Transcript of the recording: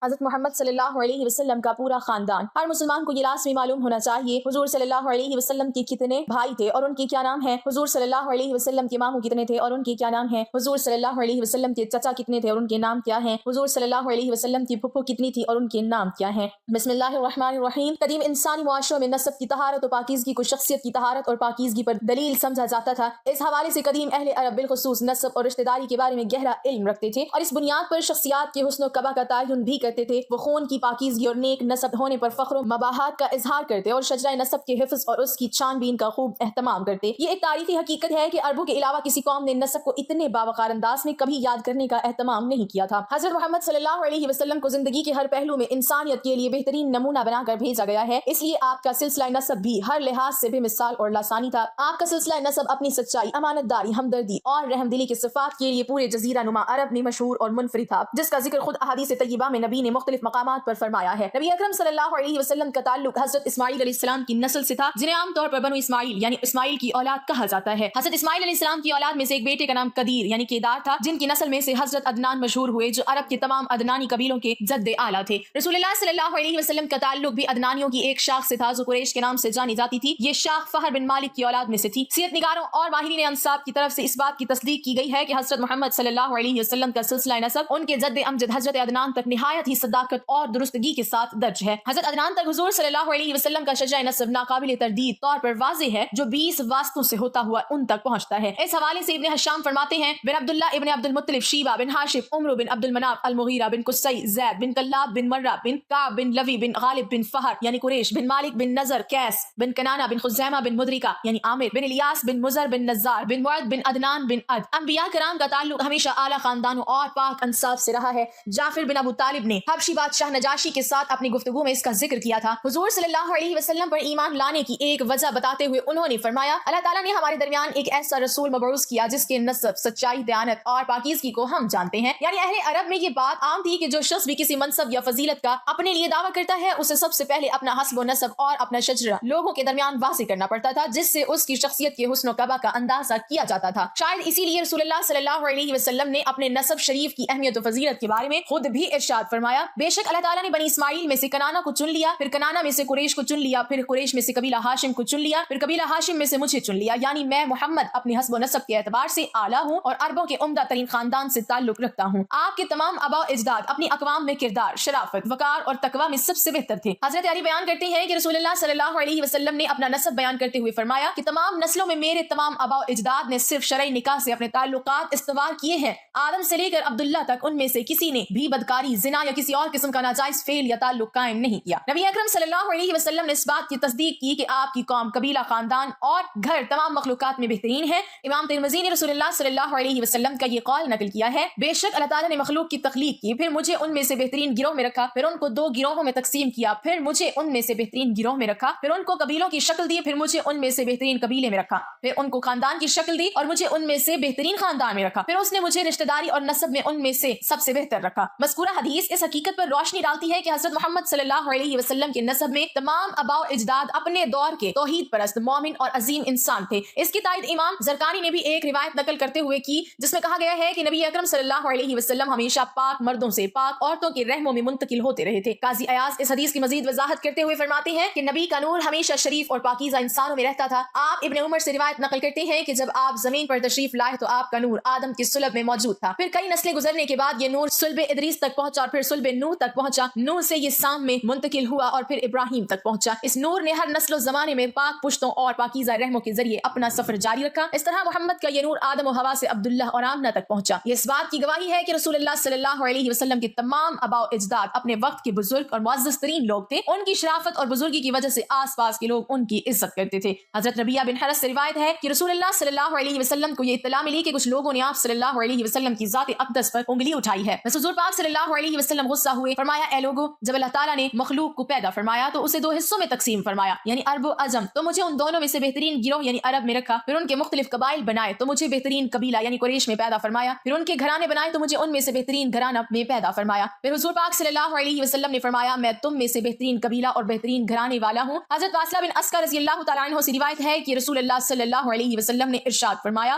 حضرت محمد صلی اللہ علیہ وسلم کا پورا خاندان، ہر مسلمان کو یہ لازمی معلوم ہونا چاہیے حضور صلی اللہ علیہ وسلم کے کتنے بھائی تھے اور ان کے کیا نام ہیں، حضور صلی اللہ علیہ وسلم کے ماموں کتنے تھے اور ان کے کیا نام ہیں، حضور صلی اللہ علیہ وسلم کے چچا کتنے تھے اور ان کے نام کیا ہیں، حضور صلی اللہ علیہ وسلم کی پھپھو کتنی تھی اور ان کے نام کیا ہیں۔ بسم اللہ الرحمن الرحیم۔ قدیم انسانی معاشروں میں نسب کی طہارت و پاکیزگی کو شخصیت کی طہارت اور پاکیزگی پر دلیل سمجھا جاتا تھا۔ اس حوالے سے قدیم اہل عرب بالخصوص نسب اور رشتہ داری کے بارے میں گہرا علم رکھتے تھے اور اس بنیاد پر شخصیات کے حسن و قبا کا تعین بھی کرتے تھے۔ وہ خون کی پاکیزگی اور نیک نسب ہونے پر فخر و مباحات کا اظہار کرتے اور شجرہ نسب کے حفظ اور اس کی چھان بین کا خوب اہتمام کرتے۔ یہ ایک تاریخی حقیقت ہے کہ عربوں کے علاوہ کسی قوم نے نسب کو اتنے باوقار انداز میں کبھی یاد کرنے کا اہتمام نہیں کیا تھا۔ حضرت محمد صلی اللہ علیہ وسلم کو زندگی کے ہر پہلو میں انسانیت کے لیے بہترین نمونہ بنا کر بھیجا گیا ہے، اس لیے آپ کا سلسلہ نسب بھی ہر لحاظ سے بے مثال اور لاسانی تھا۔ آپ کا سلسلہ نسب اپنی سچائی، امانت داری، ہمدردی اور رحم دلی کے صفات کے لیے پورے جزیرہ نما عرب میں مشہور اور منفرد تھا، جس کا ذکر خود احادیث طیبہ میں نبی نے مختلف مقامات پر فرمایا ہے۔ نبی اکرم صلی اللہ علیہ وسلم کا تعلق حضرت اسماعیل علیہ السلام کی نسل سے تھا، جنہیں عام طور پر بنو اسماعیل یعنی اسماعیل کی اولاد کہا جاتا ہے۔ حضرت اسماعیل علیہ السلام کی اولاد میں سے ایک بیٹے کا نام قدیر یعنی کیدار تھا، جن کی نسل میں سے حضرت عدنان مشہور ہوئے، جو عرب کے تمام عدنانی قبیلوں کے جد اعلیٰ تھے۔ رسول اللہ صلی اللہ علیہ وسلم کا تعلق بھی عدنانیوں کی ایک شاخ سے تھا جو قریش کے نام سے جانی جاتی تھی۔ یہ شاخ فہر بن مالک کی اولاد میں سے تھی۔ سیرت نگاروں اور ماہرین انساب کی طرف سے اس بات کی تصدیق کی گئی ہے کہ حضرت محمد صلی اللہ علیہ وسلم کا سلسلہ نسب ان کے جد امجد حضرت عدنان تک نہایت ہی صداقت اور درستگی کے ساتھ درج ہے۔ حضرت عدنان تک حضور صلی اللہ علیہ وسلم کا شجرہ نسب ناقابل تردید طور پر واضح ہے، جو 20 واسطوں سے ہوتا ہوا ان تک پہنچتا ہے۔ اس حوالے سے ابن حشام فرماتے ہیں، بن عبداللہ ابن عبد المطلب، شیبہ بن ہاشم، عمرو بن عبد المناف، المغیرہ بن قصی، زید بن کلاب بن مرہ بن کعب بن لوی بن غالب بن فہر یعنی قریش، بن مالک بن نظر کیس بن کنانہ بن خزیمہ بن مدرکہ یعنی عامر، بن الیاس بن مزر بن نزار بن معد بن عدنان بن عد۔ انبیاء کرام کا تعلق ہمیشہ اعلیٰ خاندانوں اور پاک انساب سے رہا ہے۔ جعفر بن ابو طالب نے حبشی بادشاہ نجاشی کے ساتھ اپنی گفتگو میں اس کا ذکر کیا تھا۔ حضور صلی اللہ علیہ وسلم پر ایمان لانے کی ایک وجہ بتاتے ہوئے انہوں نے فرمایا، اللہ تعالیٰ نے ہمارے درمیان ایک ایسا رسول مبعوث کیا جس کے نسب، سچائی، دیانت اور پاکیزگی کو ہم جانتے ہیں۔ یعنی اہل عرب میں یہ بات عام تھی کہ جو شخص بھی کسی منصب یا فضیلت کا اپنے لیے دعویٰ کرتا ہے، اسے سب سے پہلے اپنا حسب و نسب اور اپنا شجرہ لوگوں کے درمیان واضح کرنا پڑتا تھا، جس سے اس کی شخصیت کے حسن و قبا کا اندازہ کیا جاتا تھا۔ شاید اسی لیے رسول اللہ صلی اللہ علیہ وسلم نے اپنے نسب شریف کی اہمیت و فضیلت کے بارے میں خود بھی ارشاد فرمایا، بے شک اللہ تعالیٰ نے بنی اسماعیل میں سے کنانہ کو چن لیا، پھر کنانہ میں سے قریش کو چن لیا، پھر قریش میں سے قبیلہ ہاشم کو چن لیا، پھر قبیلہ ہاشم میں سے مجھے چن لیا، یعنی میں محمد اپنے حسب و نسب کے اعتبار سے اعلیٰ ہوں اور عربوں کے عمدہ ترین خاندان سے تعلق رکھتا ہوں۔ آپ کے تمام آباء و اجداد اپنی اقوام میں کردار، شرافت، وقار اور تقوی میں سب سے بہتر تھے۔ حضرت علی بیان کرتے ہیں کہ رسول اللہ صلی اللہ علیہ وسلم نے اپنا نسب بیان کرتے ہوئے فرمایا کہ تمام نسلوں میں میرے تمام آباء و اجداد نے صرف شرعی نکاح سے اپنے تعلقات استوار کیے ہیں۔ آدم سے لے کر عبداللہ تک ان میں سے کسی نے بھی بدکاری، زنا یا کسی اور قسم کا ناجائز فعل یا تعلق قائم نہیں کیا۔ نبی اکرم صلی اللہ علیہ وسلم نے اس بات کی تصدیق کی کہ آپ کی قوم، قبیلہ، خاندان اور گھر تمام مخلوقات میں بہترین ہے۔ امام ترمذی نے رسول اللہ صلی اللہ علیہ وسلم کا یہ قول نقل کیا ہے، بے شک اللہ تعالیٰ نے مخلوق کی تخلیق کی، پھر مجھے ان میں سے بہترین گروہ میں رکھا، پھر ان کو 2 گروہوں میں تقسیم کیا، پھر مجھے ان میں سے بہترین گروہ میں رکھا، پھر ان کو قبیلوں کی شکل دی، پھر مجھے ان میں سے بہترین قبیلے میں رکھا، پھر ان کو خاندان کی شکل دی اور مجھے ان میں سے بہترین خاندان میں رکھا، پھر اس نے مجھے رشتہ داری اور نسب میں ان میں سے سب سے بہتر رکھا۔ مذکورہ حدیث اس حقیقت پر روشنی ڈالتی ہے کہ حضرت محمد صلی اللہ علیہ وسلم کے نسب میں تمام آباء و اجداد اپنے دور کے توحید پرست، مومن اور عظیم انسان تھے۔ اس کی تائید امام زرقانی نے بھی ایک روایت نقل کرتے ہوئے کی، جس میں کہا گیا ہے کہ نبی اکرم صلی اللہ علیہ وسلم ہمیشہ پاک مردوں سے پاک عورتوں کے رحموں میں منتقل ہوتے رہے تھے۔ قاضی ایاز اس حدیث کی مزید وضاحت کرتے ہوئے فرماتے ہیں کہ نبی کا نور ہمیشہ شریف اور پاکیزہ انسانوں میں رہتا تھا۔ آپ ابن عمر سے روایت نقل کرتے ہیں کہ جب آپ زمین پر تشریف لائے تو آپ کا نور آدم کی صلب میں موجود تھا، پھر کئی نسلیں گزرنے کے بعد یہ نور صلب ادریس تک پہنچا اور پھر صلب نوح تک پہنچا، نوح سے یہ سام میں منتقل ہوا اور پھر ابراہیم تک پہنچا۔ اس نور نے ہر نسل و زمانے میں پاک پشتوں اور پاکیزہ رحموں کے ذریعے اپنا سفر جاری رکھا۔ اس طرح محمد کا یہ نور آدم و حوا سے عبداللہ اور آمنہ تک پہنچا۔ یہ اس بات کی گواہی ہے کہ رسول اللہ صلی اللہ علیہ وسلم کے تمام آباء و اجداد اپنے وقت کے بزرگ اور معزز ترین لوگ تھے۔ ان کی شرافت اور بزرگی کی وجہ سے آس پاس کے لوگ ان کی عزت کرتے تھے۔ حضرت ربیعہ بن حرس سے روایت ہے کہ رسول اللہ صلی اللہ علیہ وسلم کو یہ اطلاع ملی کہ کچھ لوگوں نے آپ صلی اللہ علیہ وسلم کی ذات اقدس پر انگلی اٹھائی ہے۔ بس حضور پاک صلی اللہ علیہ وسلم غصہ ہوئے، فرمایا اے لوگو، جب اللہ تعالیٰ نے مخلوق کو پیدا فرمایا تو اسے 2 حصوں میں تقسیم فرمایا، یعنی عرب و عجم، تو مجھے ان دونوں میں سے بہترین گروہ یعنی عرب میں رکھا، پھر ان کے مختلف قبائل بنائے تو مجھے بہترین قبیلہ یعنی قریش میں پیدا فرمایا، پھر ان کے گھرانے بنائے تو مجھے ان میں سے بہترین گھرانہ میں پیدا فرمایا، پھر حضور پاک صلی اللہ علیہ وسلم نے فرمایا میں تم میں سے بہترین قبیلہ اور بہترین گھرانے والا ہوں۔ حضرت واصلہ بن اسکر رضی اللہ تعالیٰ عنہ سے روایت ہے کہ رسول اللہ صلی اللہ علیہ وسلم نے ارشاد فرمایا،